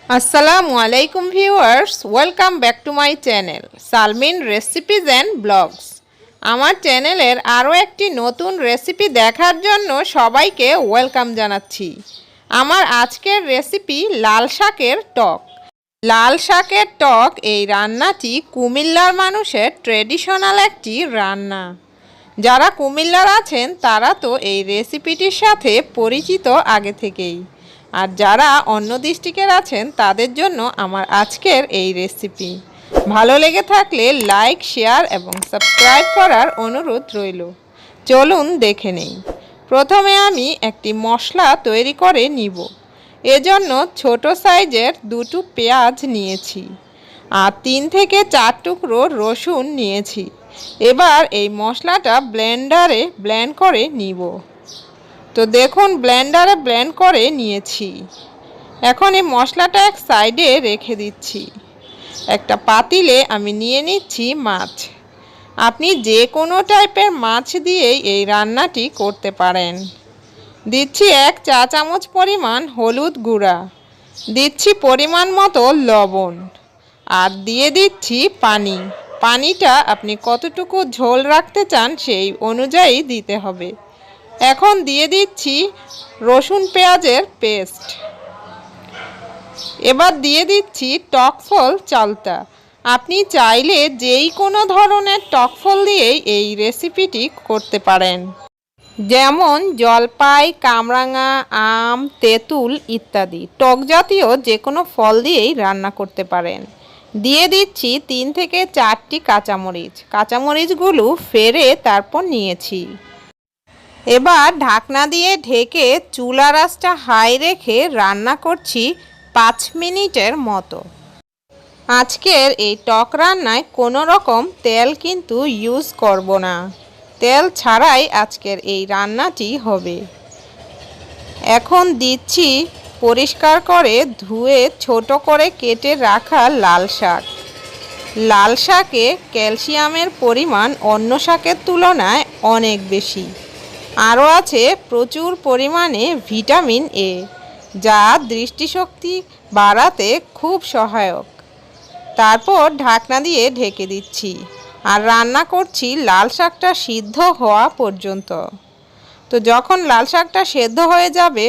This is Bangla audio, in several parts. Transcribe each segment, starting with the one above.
আসসালামু আলাইকুম viewers, welcome back to my channel Salmin recipes and blogs. আমার চ্যানেলের আরও একটি নতুন রেসিপি দেখার জন্য সবাইকে ওয়েলকাম জানাচ্ছি। আমার আজকের রেসিপি লাল শাকের টক। লাল শাকের টক এই রান্নাটি কুমিল্লার মানুষের ট্রেডিশনাল একটি রান্না। যারা কুমিল্লার আছেন তারা তো এই রেসিপিটির সাথে পরিচিত আগে থেকেই, আর যারা অন্য ডিস্ট্রিক্টের আছেন তাদের জন্য আমার আজকের এই রেসিপি। ভালো লেগে থাকলে লাইক, শেয়ার এবং সাবস্ক্রাইব করার অনুরোধ রইল। চলুন দেখে নেই। প্রথমে আমি একটি মশলা তৈরি করে নিব। এজন্য ছোট সাইজের দুটো পেঁয়াজ নিয়েছি আর 3 থেকে 4 টুকরো রসুন নিয়েছি। এবার এই মশলাটা ব্লেন্ডারে ব্লেন্ড করে নিব। তো দেখুন, ব্লেন্ডারে ব্লেন্ড করে নিয়েছি। এখন এই মশলাটা এক সাইডে রেখে দিচ্ছি। একটা পাতিলে আমি নিয়ে নিচ্ছি মাছ। আপনি যে কোনো টাইপের মাছ দিয়েই এই রান্নাটি করতে পারেন। দিচ্ছি 1 চা চামচ পরিমাণ হলুদ গুঁড়া, দিচ্ছি পরিমাণ মতো লবণ, আর দিয়ে দিচ্ছি পানি। পানিটা আপনি কতটুকু ঝোল রাখতে চান সেই অনুযায়ী দিতে হবে। এখন দিয়ে দিচ্ছি রসুন পেঁয়াজের পেস্ট। এবার দিয়ে দিচ্ছি টক ফল চালতা। আপনি চাইলে যেই কোনো ধরনের টক ফল দিয়েই এই রেসিপিটি করতে পারেন, যেমন জলপাই, কামরাঙা, আম, তেঁতুল ইত্যাদি টক জাতীয় যে কোনো ফল দিয়েই রান্না করতে পারেন। দিয়ে দিচ্ছি 3 থেকে 4টি কাঁচামরিচ। কাঁচামরিচগুলো ফেরে তারপর নিয়েছি। এবার ঢাকনা দিয়ে ঢেকে চুলার আঁচটা হাই রেখে রান্না করছি 5 মিনিটের মতো। আজকের এই টক রান্নায় কোনো রকম তেল কিন্তু ইউজ করব না। তেল ছাড়াই আজকের এই রান্নাটি হবে। এখন দিচ্ছি পরিষ্কার করে ধুয়ে ছোট করে কেটে রাখা লাল শাক। লাল শাকে ক্যালসিয়ামের পরিমাণ অন্য শাকের তুলনায় অনেক বেশি। আরও আছে প্রচুর পরিমাণে ভিটামিন এ, যা দৃষ্টিশক্তি বাড়াতে খুব সহায়ক। তারপর ঢাকনা দিয়ে ঢেকে দিচ্ছি আর রান্না করছি লাল শাকটা সিদ্ধ হওয়া পর্যন্ত। তো যখন লাল শাকটা সেদ্ধ হয়ে যাবে,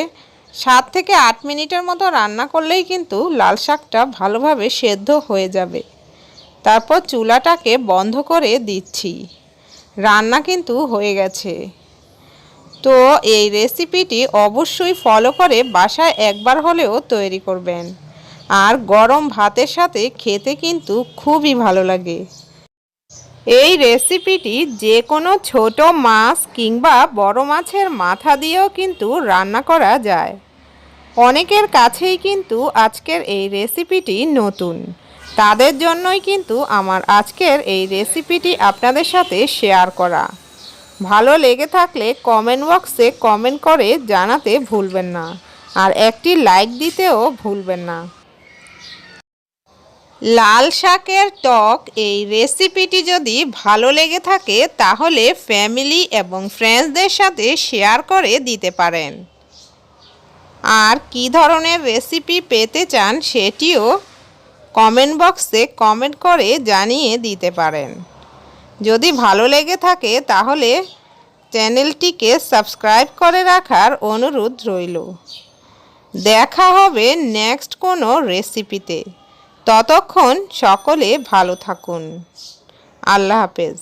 7 থেকে 8 মিনিটের মতো রান্না করলেই কিন্তু লাল শাকটা ভালোভাবে সেদ্ধ হয়ে যাবে। তারপর চুলাটাকে বন্ধ করে দিচ্ছি। রান্না কিন্তু হয়ে গেছে। তো এই রেসিপিটি অবশ্যই ফলো করে বাসায় একবার হলেও তৈরি করবেন, আর গরম ভাতের সাথে খেতে কিন্তু খুবই ভালো লাগে। এই রেসিপিটি যে কোনো ছোট মাছ কিংবা বড় মাছের মাথা দিয়েও কিন্তু রান্না করা যায়। অনেকের কাছেই কিন্তু আজকের এই রেসিপিটি নতুন, তাদের জন্যই কিন্তু আমার আজকের এই রেসিপিটি আপনাদের সাথে শেয়ার করা। ভালো লেগে থাকলে কমেন্ট বক্সে কমেন্ট করে জানাতে ভুলবেন না, আর একটি লাইক দিতেও ভুলবেন না। লাল শাকের টক এই রেসিপিটি যদি ভালো লেগে থাকে তাহলে ফ্যামিলি এবং ফ্রেন্ডসদের সাথে শেয়ার করে দিতে পারেন। আর কী ধরনের রেসিপি পেতে চান সেটিও কমেন্ট বক্সে কমেন্ট করে জানিয়ে দিতে পারেন। যদি ভালো লেগে থাকে তাহলে চ্যানেলটিকে সাবস্ক্রাইব করে রাখার অনুরোধ রইল। দেখা হবে নেক্সট কোনো রেসিপিতে। ততক্ষণ সকলে ভালো থাকুন। আল্লাহ হাফেজ।